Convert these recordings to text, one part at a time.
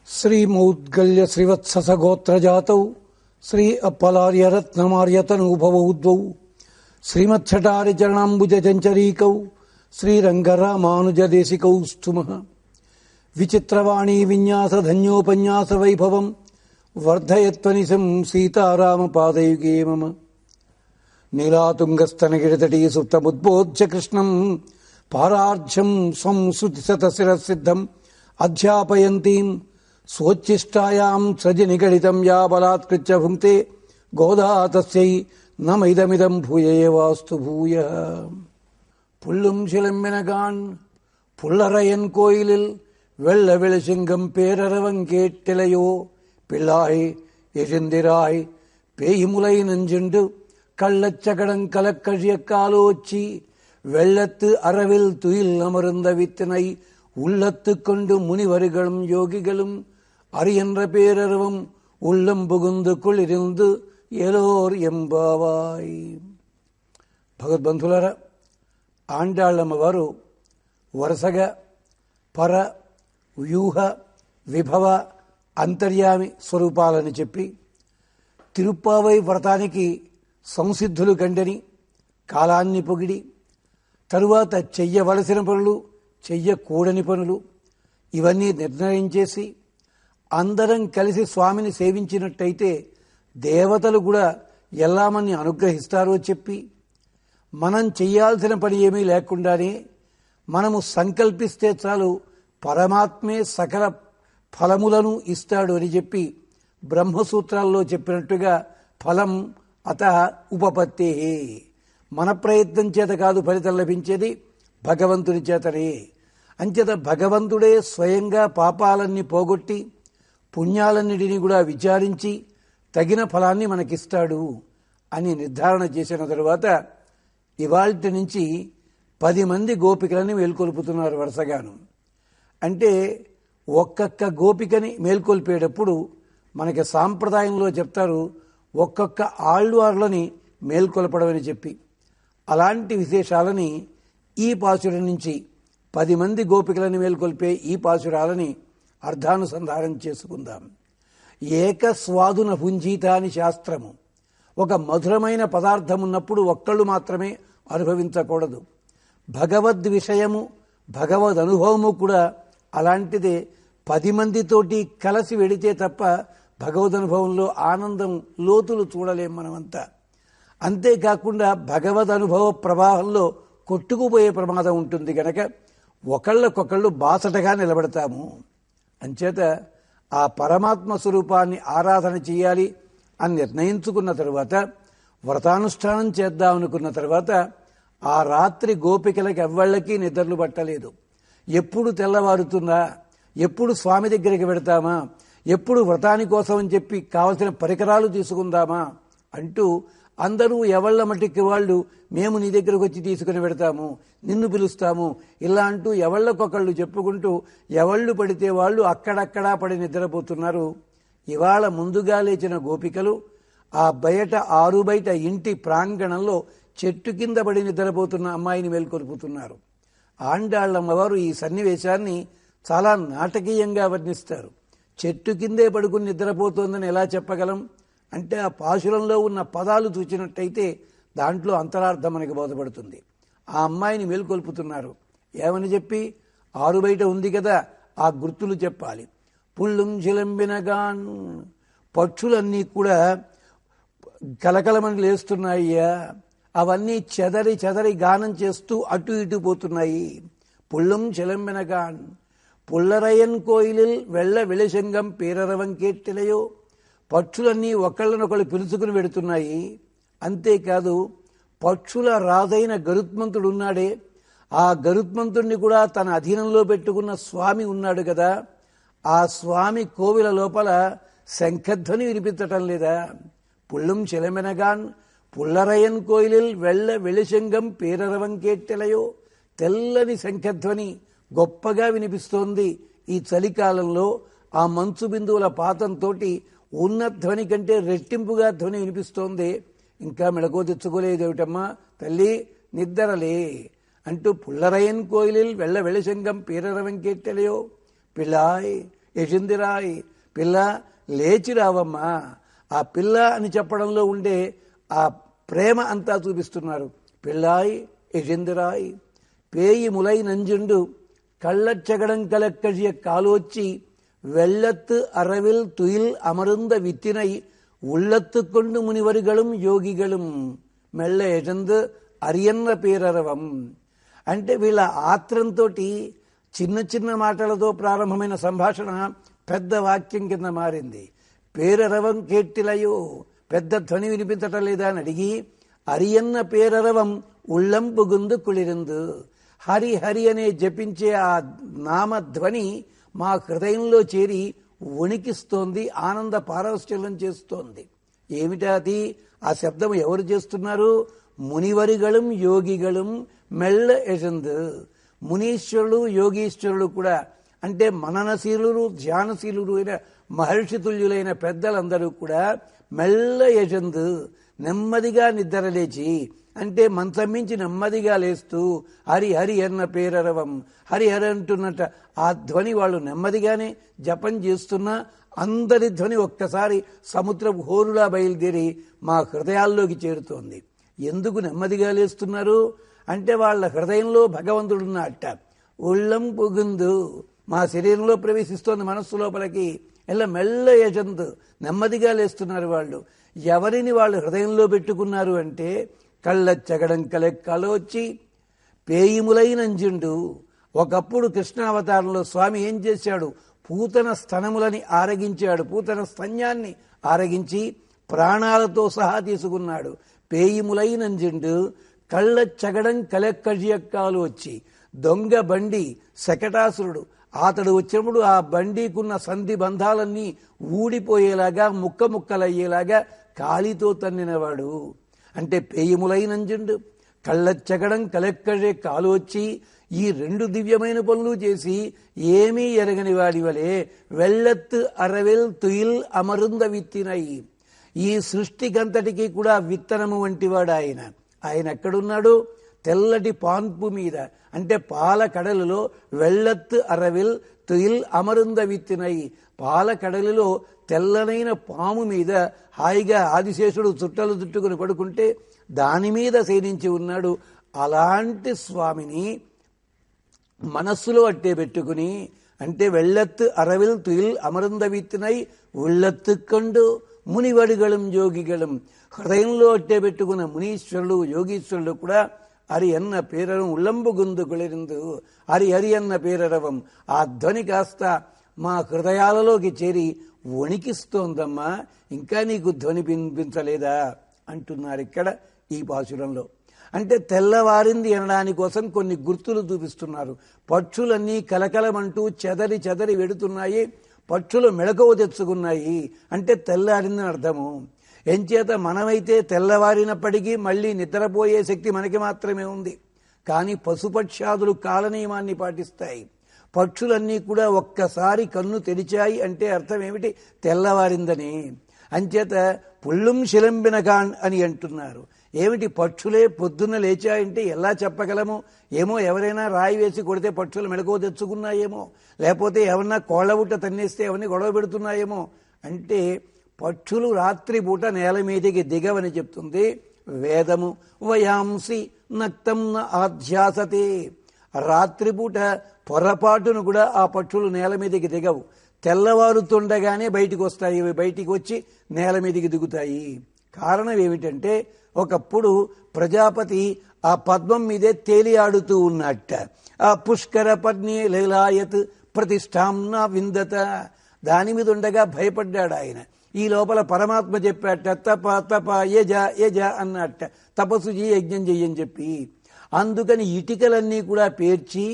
శ్రీమౌద్గల్య శ్రీవత్ససగోత్రజాతౌ శ్రీ అప్పలార్యరత్నమార్యతనూభవౌ ద్వౌ శ్రీమచ్చటారిచరణాంబుజచంచరీకౌ శ్రీరంగరామానుజదేశికౌ స్తుమః. విచిత్రవాణీ విన్యాసధన్యోపన్యాస వైభవం వర్ధయత్వనిశం సీతారామపాదయుగే మమ. నీలాతుంగస్తనగిరితటీ సుప్తముద్బోధ్య కృష్ణం పారార్ధ్యం స్వం శృతిశతశిరసిద్ధం అధ్యాపయంతీం స్వోచ్ఛిష్టాయాం సృజి నిగడితం యా బలాత్కృత్య భుంక్తే గోదా తస్యై నమైదమిదం భూయేవాస్తు భూయః. புள்ளும் சிலம்பினகான் புள்ளரையன் கோயிலில் வெள்ள வெளிசிங்கம் பேரரவங் கேட்டிலையோ பிள்ளாய் எழிந்திராய் பேய்முலை நெஞ்சுண்டு கள்ளச்சகடங் கலக்கழிய காலோச்சி வெள்ளத்து அறவில் துயில் அமர்ந்த வித்தினை உள்ளத்து கொண்டு முனிவர்களும் யோகிகளும் அரியன்ற பேரறவும் உள்ளம் புகுந்து குளிர்ந்து ఎలోర్ ఎంబావాయ్. భగవద్బంధులరా, ఆండాళ్ళమ్మవారు వరుసగా పర, వ్యూహ, విభవ, అంతర్యామి స్వరూపాలని చెప్పి తిరుప్పావై వ్రతానికి సంసిద్ధులు కండని కాలాన్ని పొగిడి తరువాత చెయ్యవలసిన పనులు, చెయ్యకూడని పనులు ఇవన్నీ నిర్ణయం చేసి అందరం కలిసి స్వామిని సేవించినట్టయితే దేవతలు కూడా ఎల్లామని అనుగ్రహిస్తారో చెప్పి మనం చెయ్యాల్సిన పని ఏమీ లేకుండానే మనము సంకల్పిస్తే చాలు పరమాత్మే సకల ఫలములను ఇస్తాడు అని చెప్పి బ్రహ్మసూత్రాల్లో చెప్పినట్టుగా ఫలం అత ఉపపత్తే, మన ప్రయత్నం చేత కాదు ఫలితం లభించేది, భగవంతుని చేతనే. అంచేత భగవంతుడే స్వయంగా పాపాలన్నీ పోగొట్టి పుణ్యాలన్నిటినీ కూడా విచారించి తగిన ఫలాన్ని మనకిస్తాడు అని నిర్ధారణ చేసిన తరువాత ఇవాల్టి నుంచి 10 మంది గోపికలని మేల్కొల్పుతున్నారు వరుసగాను. అంటే ఒక్కొక్క గోపికని మేల్కొల్పేటప్పుడు మనకి సాంప్రదాయంలో చెప్తారు ఒక్కొక్క ఆళ్వార్లని మేల్కొల్పడం అని చెప్పి. అలాంటి విశేషాలని ఈ పాసురం నుంచి 10 మంది గోపికలని మేల్కొల్పే ఈ పాసురాలని అర్థానుసంధానం చేసుకుందాం. ఏకస్వాదున భుంజీత అని శాస్త్రము. ఒక మధురమైన పదార్థం ఉన్నప్పుడు ఒక్కళ్ళు మాత్రమే అనుభవించకూడదు. భగవద్ విషయము, భగవద్ అనుభవము కూడా అలాంటిదే. 10 మందితోటి కలిసి వెడితే తప్ప భగవద్ అనుభవంలో ఆనందం లోతులు చూడలేం మనమంతా. అంతేకాకుండా భగవద్ అనుభవ ప్రవాహంలో కొట్టుకుపోయే ప్రమాదం ఉంటుంది కనుక ఒకళ్ళకొకళ్ళు బాసటగా నిలబడతాము. అంచేత ఆ పరమాత్మ స్వరూపాన్ని ఆరాధన చేయాలి అని నిర్ణయించుకున్న తరువాత వ్రతానుష్ఠానం చేద్దామనుకున్న తర్వాత ఆ రాత్రి గోపికలకి ఎవ్వళ్ళకి నిద్రలు పట్టలేదు. ఎప్పుడు తెల్లవారుతుందా, ఎప్పుడు స్వామి దగ్గరికి వెడతామా, ఎప్పుడు వ్రతాని కోసం అని చెప్పి కావలసిన పరికరాలు తీసుకుందామా అంటూ అందరూ ఎవళ్ల మట్టికి వాళ్ళు మేము నీ దగ్గరకు వచ్చి తీసుకుని పెడతాము, నిన్ను పిలుస్తాము ఇలా అంటూ ఎవళ్లకొకళ్ళు చెప్పుకుంటూ ఎవళ్ళు పడితే వాళ్ళు అక్కడక్కడా పడి నిద్రపోతున్నారు. ఇవాళ ముందుగా లేచిన గోపికలు ఆ బయట ఆరు బయట ఇంటి ప్రాంగణంలో చెట్టు కింద పడి నిద్రపోతున్న అమ్మాయిని మేల్కొల్పుతున్నారు. ఆండాళ్ళమ్మవారు ఈ సన్నివేశాన్ని చాలా నాటకీయంగా వర్ణిస్తారు. చెట్టు కిందే పడుకుని నిద్రపోతోందని ఎలా చెప్పగలం అంటే ఆ పాశురంలో ఉన్న పదాలు చూచినట్టయితే దాంట్లో అంతరార్థం మనకి బోధపడుతుంది. ఆ అమ్మాయిని మేల్కొల్పుతున్నారు ఏమని చెప్పి, ఆరు బయట ఉంది కదా ఆ గుర్తులు చెప్పాలి. పుల్లుం చిలంబినగాన్, పక్షులన్నీ కూడా కలకలమని లేస్తున్నాయ్యా, అవన్నీ చెదరి చెదరి గానం చేస్తూ అటు ఇటు పోతున్నాయి. పుల్లుం చిలంబినగాన్ పుల్లరయన్ కోయిలిల్ వెళ్ల వెళిశంగం పేరరవం కేట్టిలయో, పక్షులన్నీ ఒకళ్ళనొకళ్ళు పిలుచుకుని వెడుతున్నాయి. అంతేకాదు పక్షుల రాజైన గరుత్మంతుడు ఉన్నాడే, ఆ గరుత్మంతుడిని కూడా తన అధీనంలో పెట్టుకున్న స్వామి ఉన్నాడు కదా, ఆ స్వామి కోవిల లోపల శంఖధ్వని వినిపించటం లేదా. పుల్లుం చిలమెనగాన్ పుల్లరయన్ కోయిలిల్ వెళ్ల వెళిశంగం పేరరవం కేట్టెలయో, తెల్లని శంఖధ్వని గొప్పగా వినిపిస్తోంది. ఈ చలికాలంలో ఆ మంచు బిందువుల పాతంతో ఉన్న ధ్వని కంటే రెట్టింపుగా ధ్వని వినిపిస్తోంది. ఇంకా మెళకో తెచ్చుకోలేదేమిటమ్మా తల్లి, నిద్రలే అంటూ పుల్లరయన్ కోయిలిల్ వెళ్ల వెళిశంగం పేరరవం కేట్టెలయో, పిల్లాయ్ యజిందిరాయ్, పిల్ల లేచి రావమ్మా. ఆ పిల్ల అని చెప్పడంలో ఉండే ఆ ప్రేమ అంతా చూపిస్తున్నారు. పిల్లాయ్ యజిందిరాయ్ పేయి ములై నంజుండు కళ్ళచ్చగడం కలక్కజియ కాలోచ్చి வெள்ளத்து அறவில் துயில் அமர்ந்த வித்தினை உள்ளத்து கொண்டு முனிவர்களும் యోగిகளுం మెళ్ళ ఎజందు అరియన్న పేరరవం. అంటే వీళ్ళ ఆత్రంతో చిన్న చిన్న మాటలతో ప్రారంభమైన సంభాషణ పెద్ద వాక్యం కింద మారింది. పేరరవం కేట్టిలయో, పెద్ద ధ్వని వినిపించటం లేదా అని అడిగి, అరియన్న పేరరవం ఉళ్ళం పుగుందు కుళిరిందు. హరి హరి అనే జపించే ఆ నామధ్వని మా హృదయంలో చేరి వణికిస్తోంది, ఆనంద పారవశ్యం చేస్తోంది. ఏమిటది? ఆ శబ్దం ఎవరు చేస్తున్నారు? మునివరిగళం యోగిగళం మెళ్ళ ఎజందు. మునీశ్వరులు యోగీశ్వరులు కూడా, అంటే మననశీలురు ధ్యానశీలురు అయిన మహర్షితుల్యులైన పెద్దలందరూ కూడా మెళ్ళ యజందు నెమ్మదిగా నిద్రలేచి, అంటే మంచం మించి నెమ్మదిగా లేస్తూ హరి హరి అన్న పేరరవం, హరి హరి అంటున్నట్ట ఆ ధ్వని వాళ్ళు నెమ్మదిగానే జపం చేస్తున్నా అందరి ధ్వని ఒక్కసారి సముద్రపు హోరులా బయలుదేరి మా హృదయాల్లోకి చేరుతోంది. ఎందుకు నెమ్మదిగా లేస్తున్నారు అంటే వాళ్ళ హృదయంలో భగవంతుడున్నట్ట. ఉళ్ళం పుగుందు, మా శరీరంలో ప్రవేశిస్తోంది మనస్సు లోపలికి. ఇలా మెల్ల యజంతు నెమ్మదిగా లేస్తున్నారు వాళ్ళు. ఎవరిని వాళ్ళు హృదయంలో పెట్టుకున్నారు అంటే కళ్ళచ్చగడం కలొచ్చి పేయిములైనంజుండు. ఒకప్పుడు కృష్ణావతారంలో స్వామి ఏం చేశాడు? పూతన స్తనములని ఆరగించాడు. పూతన స్తన్యాన్ని ఆరగించి ప్రాణాలతో సహా తీసుకున్నాడు. పేయిములైనంజుండు కళ్ళచ్చగడం కలెక్కజియక్కాలు వచ్చి, దొంగ బండి శకటాసురుడు అతడు వచ్చినప్పుడు ఆ బండికున్న సంధి బంధాలన్నీ ఊడిపోయేలాగా ముక్క ముక్కలయ్యేలాగా కాలితో తన్నినవాడు. అంటే పేయిములైనంజుండు కళ్ళచ్చగడం కలెక్కజే కాలు వచ్చి ఈ రెండు దివ్యమైన పనులు చేసి ఏమీ ఎరగని వాడి వలే వెల్లత్తు అరవెల్ తుయిల్ అమరుంద విత్తినై. ఈ సృష్టికంతటికి కూడా విత్తనము వంటివాడు ఆయన. ఆయన ఎక్కడున్నాడు? తెల్లటి పాన్పు మీద, అంటే పాల కడలిలో వెల్లత్తు అరవిల్ తుయిల్ అమరుంద విత్తినై. పాల కడలిలో తెల్లనైన పాము మీద హాయిగా ఆదిశేషుడు చుట్టలు చుట్టుకుని పడుకుంటే దాని మీద శయనించి ఉన్నాడు. అలాంటి స్వామిని మనస్సులో అట్టే పెట్టుకుని, అంటే వెల్లత్తు అరవిల్ తుయిల్ అమరుంద విత్తినై ఉళ్ళత్తు కండు మునివడిగళం యోగిగళం. హృదయంలో అట్టే పెట్టుకున్న మునీశ్వరులు యోగీశ్వరులు కూడా హరి అన్న పేరరం ఉల్లంబు గుందు కుళిరిందు, హరి హరి అన్న పేరరవం. ఆ ధ్వని కాస్త మా హృదయాలలోకి చేరి వణికిస్తోందమ్మా, ఇంకా నీకు ధ్వని వినిపించలేదా అంటున్నారు ఇక్కడ ఈ పాశురంలో. అంటే తెల్లవారింది అనడానికి కోసం కొన్ని గుర్తులు చూపిస్తున్నారు. పక్షులన్నీ కలకలమంటూ చెదరి చెదరి వెడుతున్నాయి, పక్షులు మెళకువ తెచ్చుకున్నాయి అంటే తెల్లారిందని అర్థము. ఎంచేత మనమైతే తెల్లవారినప్పటికీ మళ్ళీ నిద్రపోయే శక్తి మనకి మాత్రమే ఉంది. కానీ పశుపక్ష్యాదులు కాలనియమాన్ని పాటిస్తాయి. పక్షులన్నీ కూడా ఒక్కసారి కన్ను తెరిచాయి అంటే అర్థం ఏమిటి? తెల్లవారిందని. అంచేత పుల్లుం శిలంబినగాన్ అని అంటున్నారు. ఏమిటి? పక్షులే పొద్దున్న లేచాయంటే ఎలా చెప్పగలము? ఏమో ఎవరైనా రాయి వేసి కొడితే పక్షులు మెళకువ తెచ్చుకున్నాయేమో, లేకపోతే ఎవరన్నా కోళ్లబుట్ట తన్నేస్తే ఎవరిని గొడవ పెడుతున్నాయేమో. అంటే పక్షులు రాత్రి పూట నేల మీదకి దిగవని చెప్తుంది వేదము. వయాంసి నక్తం న ఆధ్యాసతే. రాత్రిపూట పొరపాటును కూడా ఆ పక్షులు నేల మీదకి దిగవు. తెల్లవారుతుండగానే బయటికి వస్తాయి. బయటికి వచ్చి నేల మీదకి దిగుతాయి. కారణం ఏమిటంటే ఒకప్పుడు ప్రజాపతి ఆ పద్మం మీదే తేలియాడుతూ ఉన్నట్ట. ఆ పుష్కర పద్ని లీలాయత్ ప్రతిష్టాంనా విందత. దాని మీద ఉండగా భయపడ్డాడు ఆయన. ఈ లోపల పరమాత్మ చెప్పాట, తప తప యజ యజ అన్నట్ట, తపస్సు చేయి యజ్ఞం చెయ్యని చెప్పి. అందుకని ఇటికలన్నీ కూడా పేర్చి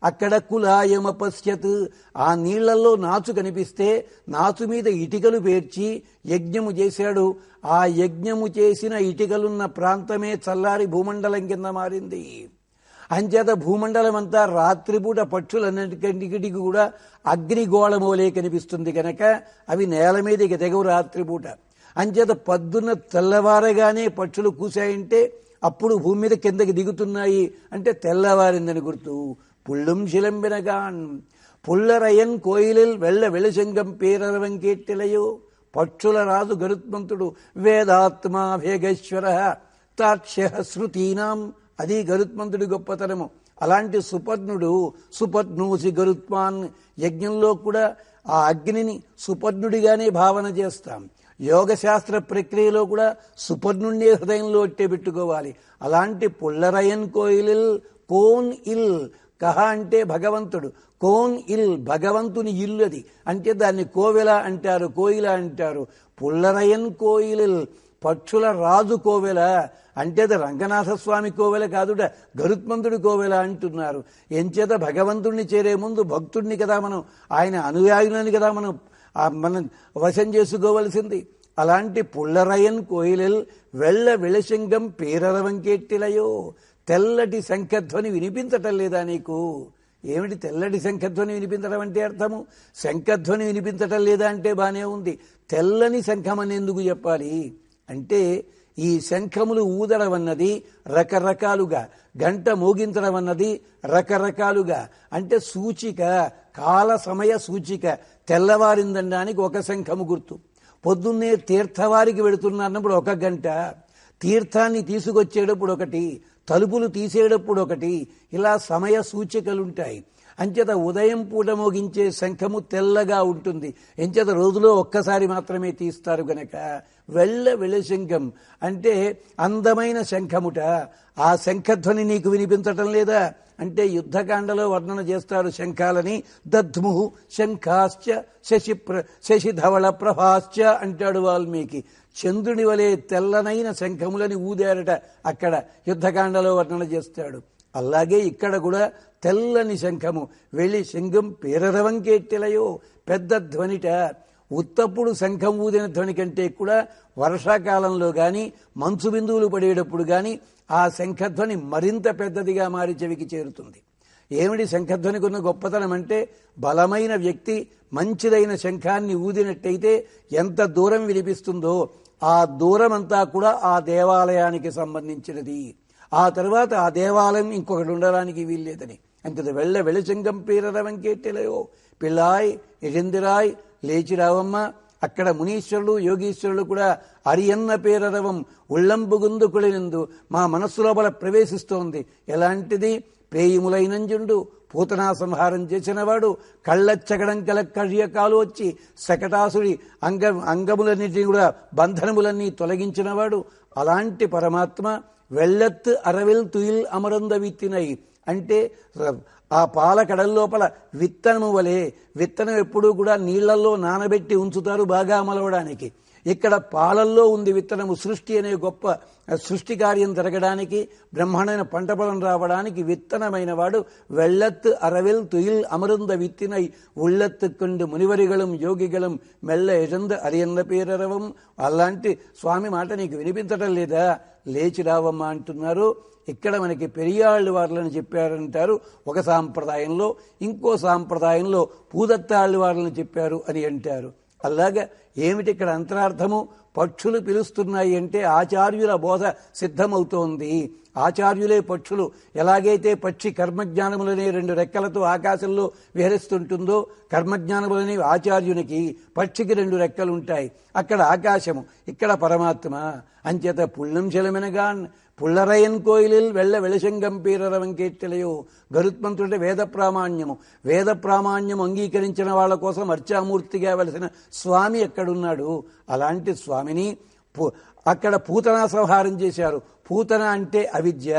అక్కడ కులాయమపశ్యత్, ఆ నీళ్లలో నాచు కనిపిస్తే నాచు మీద ఇటికలు పేర్చి యజ్ఞము చేశాడు. ఆ యజ్ఞము చేసిన ఇటికలున్న ప్రాంతమే చల్లారి భూమండలం కింద మారింది. అంచేత భూమండలం అంతా రాత్రిపూట పక్షులన్నిటికి కూడా అగ్నిగోళమోలే కనిపిస్తుంది కనుక అవి నేల మీదకి దిగవు రాత్రిపూట. అంచేత పొద్దున్న తెల్లవారగానే పక్షులు కూసాయంటే అప్పుడు భూమి మీద కిందకి దిగుతున్నాయి అంటే తెల్లవారిందని గుర్తు. పుల్లుం శిలంబినగాన్. పుల్లరయన్ కోయిలిల్ వెళ్ల వెళశంగం పేరరవం కేట్టిలయో. పక్షుల రాజు గరుత్మంతుడు, వేదాత్మా వేగేశ్వర తాక్ష్య శృతీనాం, అది గరుత్మంతుడి గొప్పతనము. అలాంటి సుపర్ణూసి గరుత్మాన్, యజ్ఞంలో కూడా ఆ అగ్నిని సుపర్ణుడిగానే భావన చేస్తాం. యోగశాస్త్ర ప్రక్రియలో కూడా సుపర్ణుణ్ణే హృదయంలో పెట్టుకోవాలి. అలాంటి పుల్లరయన్ కోయిలిల్, కోన్ ఇల్, కహ అంటే భగవంతుడు, కోన్ ఇల్ భగవంతుని ఇల్లు, అది అంటే దాన్ని కోవెల అంటారు, కోయిల అంటారు. పుల్లరయన్ కోయిలిల్, పక్షుల రాజు కోవెల అంటే అది రంగనాథస్వామి కోవెల కాదుట, గరుత్మంతుడి కోవెల అంటున్నారు. ఎంచేత భగవంతుడిని చేరే ముందు భక్తుడిని కదా మనం, ఆయన అనుయాయులని కదా మనం వశం చేసుకోవలసింది. అలాంటి పుల్లరయన్ కోయిలిల్ వెళ్ల విళశంగం పేరరవం కేట్టిలయో. తెల్లటి శంఖధ్వని వినిపించటం లేదా నీకు? ఏమిటి తెల్లటి శంఖధ్వని వినిపించడం అంటే అర్థము? శంఖధ్వని వినిపించటం లేదా అంటే బానే ఉంది, తెల్లని శంఖం అని ఎందుకు చెప్పాలి అంటే, ఈ శంఖములు ఊదడం అన్నది రకరకాలుగా, గంట మోగించడం అన్నది రకరకాలుగా, అంటే సూచిక, కాల సమయ సూచిక. తెల్లవారిందనడానికి ఒక శంఖము గుర్తు, పొద్దున్నే తీర్థవారికి వెడుతున్నప్పుడు ఒక గంట, తీర్థాన్ని తీసుకొచ్చేటప్పుడు ఒకటి, తలుపులు తీసేటప్పుడు ఒకటి, ఇలా సమయ సూచికలుంటాయి. అంచేత ఉదయం పూట మోగించే శంఖము తెల్లగా ఉంటుంది, ఎంచేత రోజులో ఒక్కసారి మాత్రమే తీస్తారు గనక. వెళ్ల విళశంఖం అంటే అందమైన శంఖముట. ఆ శంఖధ్వని నీకు వినిపించటం లేదా అంటే, యుద్ధకాండలో వర్ణన చేస్తారు శంఖాలని. దద్ము శంఖాశ్చ శశిధవళ ప్రభాశ్చ అంటాడు వాల్మీకి. చంద్రుని వలె తెల్లనైన శంఖములని ఊదారట అక్కడ యుద్ధకాండలో వర్ణన చేస్తాడు. అలాగే ఇక్కడ కూడా తెల్లని శంఖము, వెళ్ళి శంఖం పేరరవం కేట్టిలయో, పెద్ద ధ్వనిట. ఉత్తప్పుడు శంఖం ఊదిన ధ్వని కంటే కూడా వర్షాకాలంలో గాని మంచు బిందువులు పడేటప్పుడు గాని ఆ శంఖధ్వని మరింత పెద్దదిగా మారి చెవికి చేరుతుంది. ఏమిటి శంఖధ్వనికి ఉన్న గొప్పతనం అంటే, బలమైన వ్యక్తి మంచిదైన శంఖాన్ని ఊదినట్టయితే ఎంత దూరం వినిపిస్తుందో ఆ దూరం అంతా కూడా ఆ దేవాలయానికి సంబంధించినది. ఆ తర్వాత ఆ దేవాలయం ఇంకొకటి ఉండడానికి వీల్లేదని. అంతది వెళ్ల వెళశంగం పేరరవం కేట్టిలయో. పిల్లాయ్ ఎడిందిరాయ్ లేచి రావమ్మ. అక్కడ మునీశ్వరులు యోగీశ్వరులు కూడా అరియన్న పేరరవం ఉళ్ళంబుగుందు కుళినందు మా మనస్సు లోపల ప్రవేశిస్తోంది. ఎలాంటిది? పేయిములైనంజుండు, పూతనా సంహారం చేసినవాడు, కళ్ళచ్చగడం కల కళ్యకాలు వచ్చి శకటాసుడి అంగములన్నిటినీ కూడా బంధనములన్నీ తొలగించినవాడు. అలాంటి పరమాత్మ వెళ్లెత్తు అరవిల్ తుయిల్ అమరంద విత్తినై అంటే, ఆ పాల కడల్లోపల విత్తనము వలె, విత్తనం ఎప్పుడూ కూడా నీళ్లలో నానబెట్టి ఉంచుతారు బాగా అమలవడానికి. ఇక్కడ పాలల్లో ఉంది విత్తనము. సృష్టి అనే గొప్ప సృష్టి కార్యం జరగడానికి, బ్రహ్మాండమైన పంట పొలం రావడానికి విత్తనమైన వాడు వెళ్లెత్తు అరవిల్ తుయిల్ అమరుంద విత్తినై ఉళ్ళెత్తు కొండు మునివరిగళం యోగిగళం మెల్ల ఎజంద అరియన్న పేరరవం. అలాంటి స్వామి మాట నీకు వినిపించటం లేదా? లేచి రావమ్మా అంటున్నారు. ఇక్కడ మనకి పెరియాళ్ళు వార్లని చెప్పారంటారు ఒక సాంప్రదాయంలో, ఇంకో సాంప్రదాయంలో పూదత్తాళ్ళు వార్లని చెప్పారు అని అంటారు. అలాగా ఏమిటి ఇక్కడ అంతరార్థము? పక్షులు పిలుస్తున్నాయి అంటే ఆచార్యుల బోధ సిద్ధమవుతోంది. ఆచార్యులే పక్షులు. ఎలాగైతే పక్షి కర్మజ్ఞానములనే 2 రెక్కలతో ఆకాశంలో విహరిస్తుంటుందో, కర్మజ్ఞానములనే ఆచార్యునికి, పక్షికి 2 రెక్కలుంటాయి. అక్కడ ఆకాశము, ఇక్కడ పరమాత్మ. అంచేత పుల్లం శలమెనగాన్ పుల్లరయన్ కోయిలిల్ వెళ్ల వెళశంగం పేరరవం కేట్టిలయో. గరుత్మంతుడే వేద ప్రామాణ్యము. వేద ప్రామాణ్యం అంగీకరించిన వాళ్ళ కోసం అర్చామూర్తిగా వెలసిన స్వామి ఎక్కడున్నాడు? అలాంటి స్వామిని అక్కడ పూతనా సంహారం చేశారు. పూతన అంటే అవిద్య,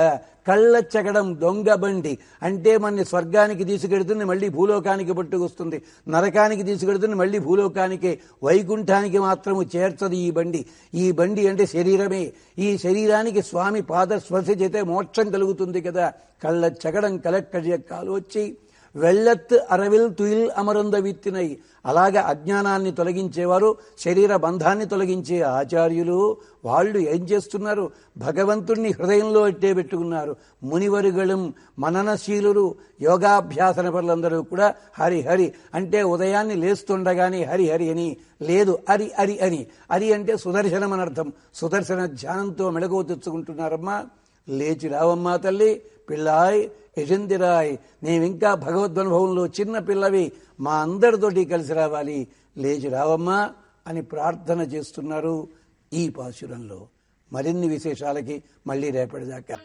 కళ్ళ చెగడం దొంగ బండి అంటే మనని స్వర్గానికి తీసుకెడుతుంది, మళ్ళీ భూలోకానికి పట్టుకొస్తుంది. నరకానికి తీసుకెడుతుంది, మళ్ళీ భూలోకానికే, వైకుంఠానికి మాత్రము చేర్చదు ఈ బండి. ఈ బండి అంటే శరీరమే. ఈ శరీరానికి స్వామి పాద స్పర్శ చేతే మోక్షం కలుగుతుంది కదా. కళ్ళ చెగడం కలెక్కజెక్కాలు వచ్చి వెళ్లెత్తు అరవిల్ తుయిల్ అమరంద విత్తినై. అలాగే అజ్ఞానాన్ని తొలగించేవారు, శరీర బంధాన్ని తొలగించే ఆచార్యులు వాళ్ళు ఏం చేస్తున్నారు? భగవంతుణ్ణి హృదయంలో ఎట్టే పెట్టుకున్నారు. మునివరుగళం మననశీలురు, యోగాభ్యాసన పనులందరూ కూడా హరి హరి అంటే ఉదయాన్ని లేస్తుండగానే హరి హరి అని లేదు, అరి అరి అని. అరి అంటే సుదర్శనం అని అర్థం. సుదర్శన ధ్యానంతో మెళకువ తెచ్చుకుంటున్నారమ్మా. లేచి రావమ్మా తల్లి, పిల్లాయ్ యజంతిరాయ్, నీవింకా భగవద్వనుభవంలో చిన్న పిల్లవి, మా అందరితోటి కలిసి రావాలి, లేచి రావమ్మా అని ప్రార్థన చేస్తున్నారు ఈ పాశురంలో. మరిన్ని విశేషాలకి మళ్ళీ రేపటిదాకా.